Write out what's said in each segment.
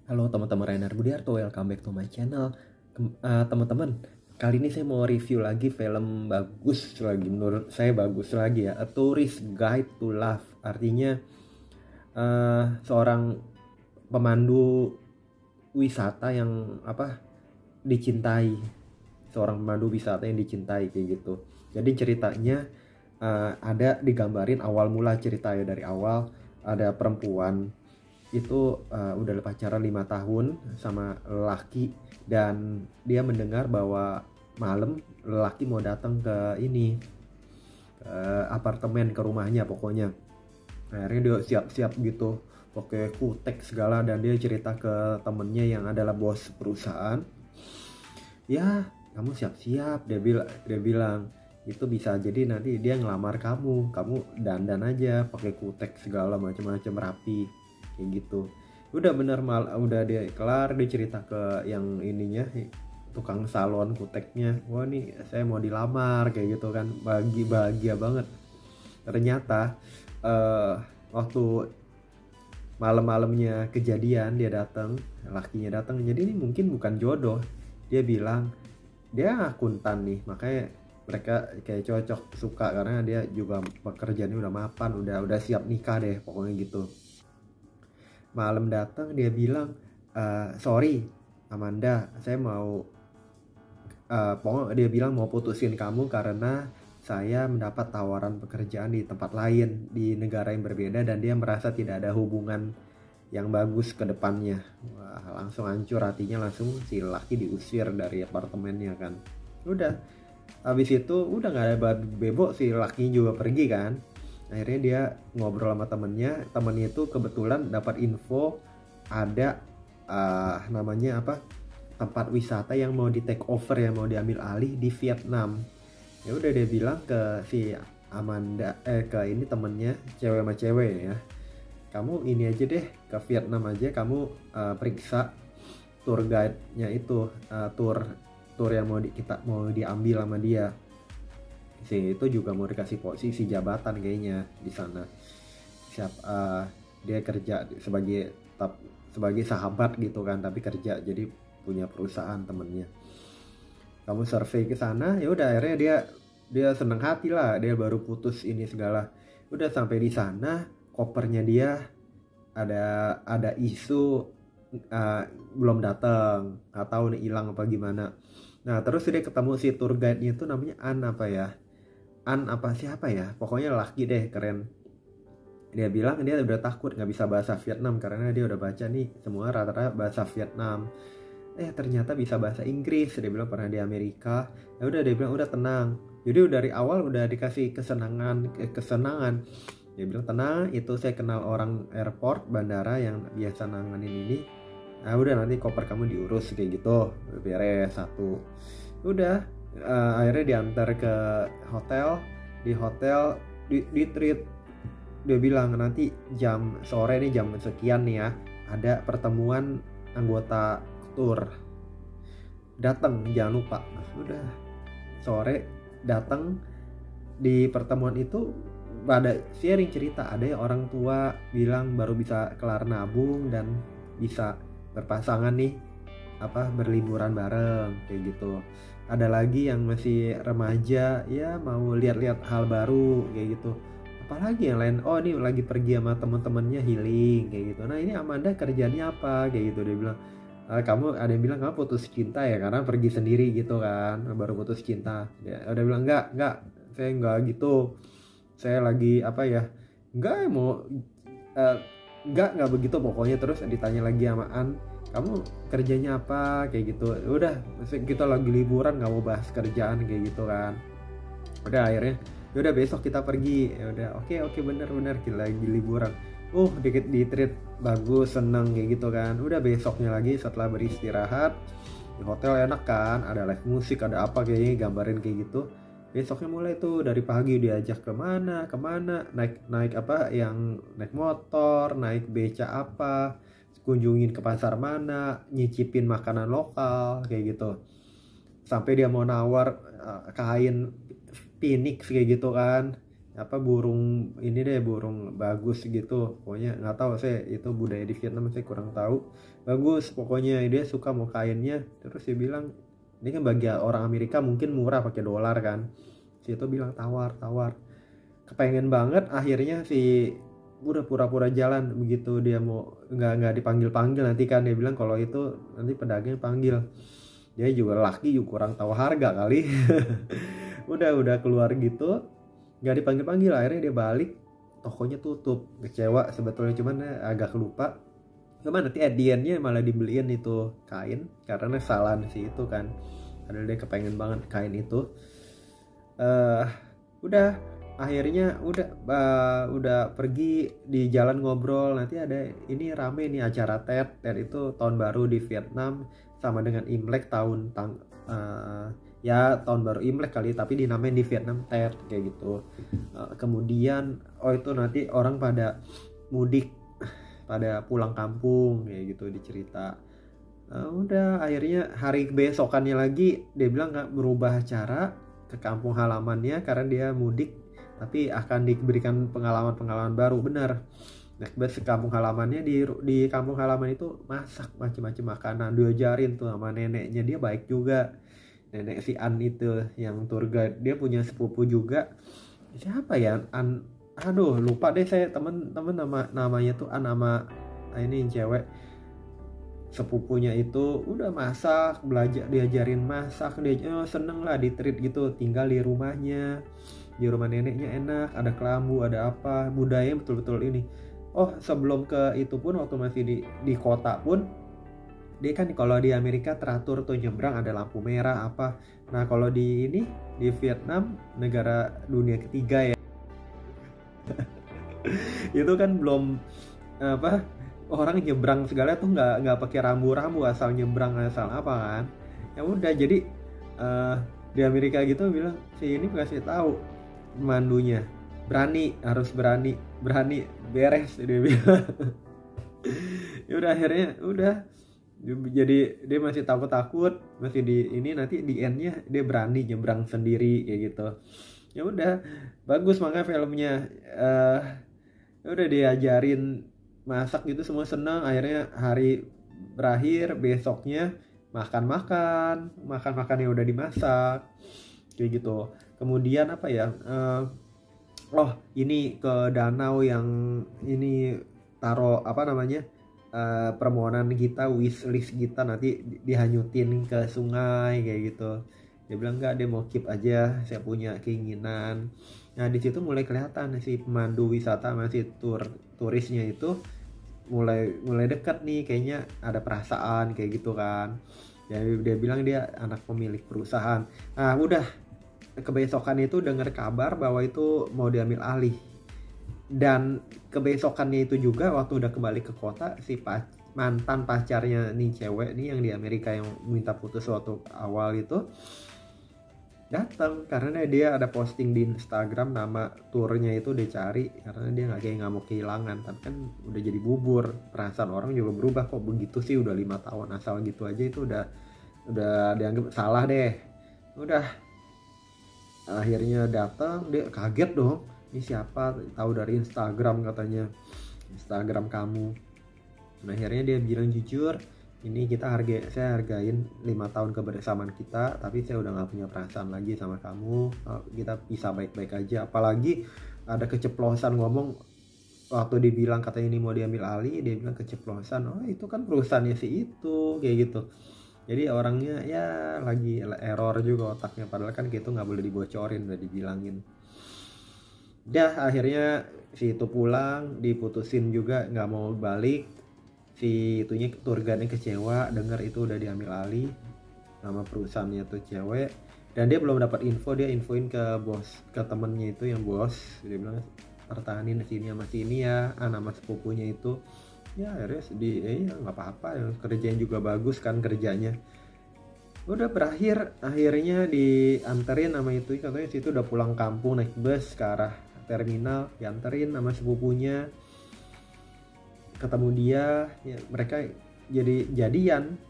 Halo teman-teman, Renar Budiarto, welcome back to my channel. Teman-teman, kali ini saya mau review lagi film bagus lagi, menurut saya bagus lagi ya, A Tourist Guide to Love. Artinya seorang pemandu wisata yang dicintai, seorang pemandu wisata yang dicintai kayak gitu. Jadi ceritanya ada digambarin awal mula ceritanya dari awal. Ada perempuan itu udah pacaran 5 tahun sama lelaki, dan dia mendengar bahwa malam lelaki mau datang ke ini, ke apartemen, ke rumahnya pokoknya. Akhirnya dia siap-siap gitu pakai kutek segala, dan dia cerita ke temennya yang adalah bos perusahaan. Ya, kamu siap-siap, dia bilang itu bisa jadi nanti dia ngelamar kamu dandan aja pakai kutek segala macam-macam rapi kayak gitu. Udah bener udah dia kelar, dia cerita ke yang ininya, tukang salon kuteknya, wah nih saya mau dilamar kayak gitu kan, bahagia banget. Ternyata waktu malam-malamnya kejadian dia datang, lakinya datang, jadi ini mungkin bukan jodoh. Dia bilang dia akuntan nih, makanya mereka kayak cocok, suka karena dia juga pekerjaannya udah mapan, udah siap nikah deh pokoknya gitu. Malam datang dia bilang, sorry Amanda, saya mau pokoknya dia bilang mau putusin kamu karena saya mendapat tawaran pekerjaan di tempat lain di negara yang berbeda, dan dia merasa tidak ada hubungan yang bagus ke depannya. Wah, langsung hancur hatinya, langsung si laki diusir dari apartemennya kan. Udah, habis itu udah nggak ada bebo, si laki juga pergi kan. Akhirnya dia ngobrol sama temennya itu kebetulan dapat info ada namanya apa, tempat wisata yang mau di take over, yang mau diambil alih di Vietnam. Ya udah, dia bilang ke si Amanda, ke ini temennya, cewek sama cewek ya, kamu ini aja deh, ke Vietnam aja, kamu periksa tour guide-nya itu, tour yang kita mau diambil sama dia. Si itu juga mau dikasih posisi jabatan kayaknya di sana. Siap, dia kerja sebagai sahabat gitu kan, tapi kerja jadi punya perusahaan temennya. Kamu survei ke sana, ya udah akhirnya dia seneng hati lah, dia baru putus ini segala. Udah sampai di sana, kopernya dia ada isu belum datang, nggak tahu nih hilang apa gimana. Nah terus dia ketemu si tour guide-nya itu, namanya An apa ya, An apa siapa ya, pokoknya laki deh, keren. Dia bilang dia udah takut nggak bisa bahasa Vietnam karena dia udah baca nih semua rata-rata bahasa Vietnam. Ternyata bisa bahasa Inggris, dia bilang pernah di Amerika. Ya udah, dia bilang udah tenang, jadi dari awal udah dikasih kesenangan. Dia bilang tenang, itu saya kenal orang airport, bandara yang biasa nanganin ini. Nah udah, nanti koper kamu diurus kayak gitu, beres satu. Udah, akhirnya diantar ke hotel. Di hotel di treat, dia bilang nanti jam sore nih, jam sekian nih ya, ada pertemuan anggota tour, datang jangan lupa. Udah, sore datang. Di pertemuan itu pada sharing cerita, ada yang orang tua bilang baru bisa kelar nabung dan bisa berpasangan nih, berliburan bareng kayak gitu. Ada lagi yang masih remaja ya, mau lihat-lihat hal baru kayak gitu. Apalagi yang lain, oh ini lagi pergi sama teman-temannya healing kayak gitu. Nah ini Amanda kerjanya apa kayak gitu. Dia bilang, kamu, ada yang bilang kamu putus cinta ya karena pergi sendiri gitu kan, baru putus cinta. Dia udah bilang enggak, saya enggak gitu, saya lagi enggak mau, enggak begitu pokoknya. Terus ditanya lagi sama An, kamu kerjanya apa kayak gitu. Udah, kita lagi liburan, nggak mau bahas kerjaan kayak gitu kan. Udah akhirnya, udah besok kita pergi. Ya udah, oke bener kita lagi liburan. Dikit di treat bagus, seneng kayak gitu kan. Udah besoknya lagi setelah beristirahat di hotel, enak kan, ada live musik, ada apa kayaknya, gambarin kayak gitu. Besoknya mulai tuh dari pagi diajak kemana naik naik motor, naik beca apa, kunjungin ke pasar mana, nyicipin makanan lokal kayak gitu. Sampai dia mau nawar kain Phoenix kayak gitu kan. apa burung ini deh, burung bagus gitu pokoknya, nggak tahu saya itu budaya di Vietnam, saya kurang tahu. Bagus pokoknya, dia suka mau kainnya. Terus dia bilang ini kan bagi orang Amerika mungkin murah pakai dolar kan, si itu bilang tawar tawar, kepengen banget. Akhirnya si udah pura-pura jalan. Begitu dia mau nggak dipanggil nanti kan, dia bilang kalau itu nanti pedagangnya panggil. Dia juga laki juga kurang tahu harga kali. udah keluar gitu, nggak dipanggil akhirnya dia balik, tokonya tutup. Kecewa sebetulnya, cuman agak lupa. Cuman nanti at the end-nya malah dibeliin itu kain karena kesalahan si itu kan, padahal dia kepengen banget kain itu. Udah akhirnya udah pergi di jalan ngobrol. Nanti ada ini rame nih acara Tet itu tahun baru di Vietnam, sama dengan Imlek ya tahun baru Imlek kali, tapi dinamain di Vietnam Tet kayak gitu. Kemudian itu nanti orang pada mudik, pada pulang kampung kayak gitu dicerita. Udah akhirnya hari besokannya lagi dia bilang nggak berubah acara ke kampung halamannya karena dia mudik, tapi akan diberikan pengalaman baru. Benar, nah ke kampung halamannya, di kampung halaman itu masak macam-macam makanan, diajarin tuh sama neneknya. Dia baik juga, nenek si An itu yang tour guide. Dia punya sepupu juga, siapa ya, aduh lupa deh saya, temen-temen namanya tuh An, nama ini yang cewek. Sepupunya itu udah masak, belajar, diajarin masak. Dia seneng lah di treat gitu, tinggal di rumahnya, di rumah neneknya enak, ada kelambu, ada apa, budaya betul-betul ini. Sebelum ke itu pun, waktu masih di kota pun, dia kan kalau di Amerika teratur tuh nyebrang ada lampu merah apa. Nah kalau di Vietnam, negara dunia ketiga ya, itu kan belum apa, orang nyebrang segala tuh nggak pakai rambu-rambu, asal nyebrang asal apa kan. Ya udah, jadi di Amerika gitu bilang si ini kasih tahu pemandunya, harus berani beres, dia bilang. Ya udah akhirnya udah, jadi dia masih takut masih di ini, nanti di endnya dia berani nyebrang sendiri kayak gitu. Ya udah bagus, makanya filmnya udah diajarin masak gitu, semua senang. Akhirnya hari berakhir, besoknya makan yang udah dimasak kayak gitu. Kemudian apa ya, ini ke danau yang ini, taruh apa namanya, permohonan kita, wishlist kita, nanti dihanyutin ke sungai kayak gitu. Dia bilang enggak, dia mau keep aja, saya punya keinginan. Nah di situ mulai kelihatan si pemandu wisata masih turisnya itu mulai dekat nih, kayaknya ada perasaan kayak gitu kan. Jadi dia bilang dia anak pemilik perusahaan. Nah udah kebesokan itu dengar kabar bahwa itu mau diambil alih. Dan kebesokannya itu juga waktu udah kembali ke kota, si mantan pacarnya nih, cewek nih yang di Amerika yang minta putus waktu awal itu datang, karena dia ada posting di Instagram, nama turnya itu dia cari karena dia nggak mau kehilangan. Tapi kan udah jadi bubur, perasaan orang juga berubah. Kok begitu sih, udah 5 tahun asal gitu aja, itu udah dianggap salah deh. Udah akhirnya datang, dia kaget dong, ini siapa, tahu dari Instagram katanya, Instagram kamu. Nah akhirnya dia bilang jujur, ini saya hargain 5 tahun kebersamaan kita, tapi saya udah gak punya perasaan lagi sama kamu, kita bisa baik-baik aja. Apalagi ada keceplosan ngomong waktu dibilang katanya ini mau diambil alih, dia bilang keceplosan, itu kan perusahaannya si itu kayak gitu. Jadi orangnya ya lagi error juga otaknya, padahal kan gitu nggak boleh dibocorin, udah dibilangin. Akhirnya si itu pulang, diputusin juga, nggak mau balik. Si itunya, tour guide-nya kecewa dengar itu udah diambil alih nama perusahaannya tuh cewek, dan dia belum dapat info. Dia infoin ke temennya itu yang bos, dia bilang pertahanin sini sama sini ya, nama sepupunya itu. Ya akhirnya sedih, nggak apa-apa, kerjanya juga bagus kan kerjanya. Udah berakhir, akhirnya dianterin sama itu, katanya situ udah pulang kampung naik bus ke arah terminal, dianterin sama sepupunya. Ketemu dia, ya, mereka jadi jadian.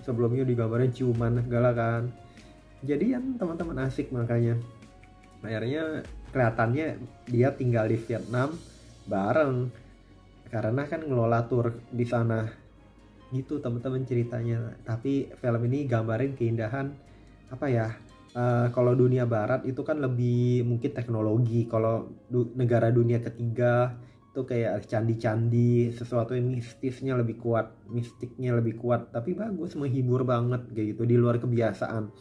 Sebelumnya digambarin ciuman segala kan, jadian teman-teman, asik. Makanya akhirnya kelihatannya dia tinggal di Vietnam bareng karena kan ngelola tour di sana gitu teman-teman ceritanya. Tapi film ini gambarin keindahan apa ya, kalau dunia barat itu kan lebih mungkin teknologi, kalau negara dunia ketiga itu kayak candi-candi, sesuatu yang mistisnya lebih kuat, mistiknya lebih kuat, tapi bagus, menghibur banget kayak gitu, di luar kebiasaan.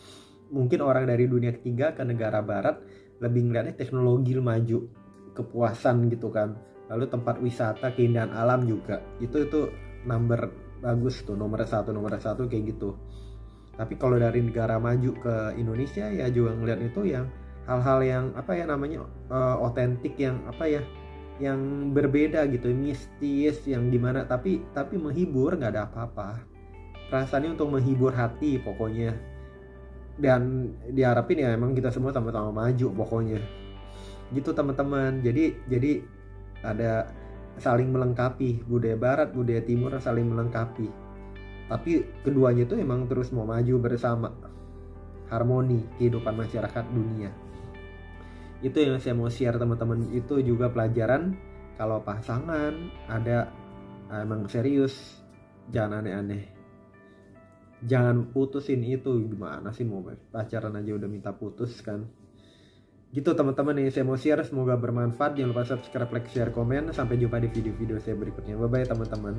Mungkin orang dari dunia ketiga ke negara barat lebih ngeliatnya teknologi maju, kepuasan gitu kan, lalu tempat wisata, keindahan alam juga, itu number bagus tuh, nomor satu kayak gitu. Tapi kalau dari negara maju ke Indonesia ya juga ngeliat itu yang hal-hal yang apa ya namanya, otentik, yang apa ya, yang berbeda gitu, mistis, yang dimana tapi menghibur, nggak ada apa-apa. Perasaannya untuk menghibur hati pokoknya. Dan diharapin ya emang kita semua sama-sama maju pokoknya. Gitu teman-teman. Jadi ada saling melengkapi, budaya barat, budaya timur saling melengkapi. Tapi keduanya itu emang terus mau maju bersama, harmoni kehidupan masyarakat dunia. Itu yang saya mau share teman-teman. Itu juga pelajaran kalau pasangan ada emang serius, jangan aneh-aneh, jangan putusin. Itu gimana sih, mau pacaran aja udah minta putus kan. Gitu teman-teman yang saya mau share, semoga bermanfaat. Jangan lupa subscribe, like, share, komen. Sampai jumpa di video-video saya berikutnya. Bye bye teman-teman.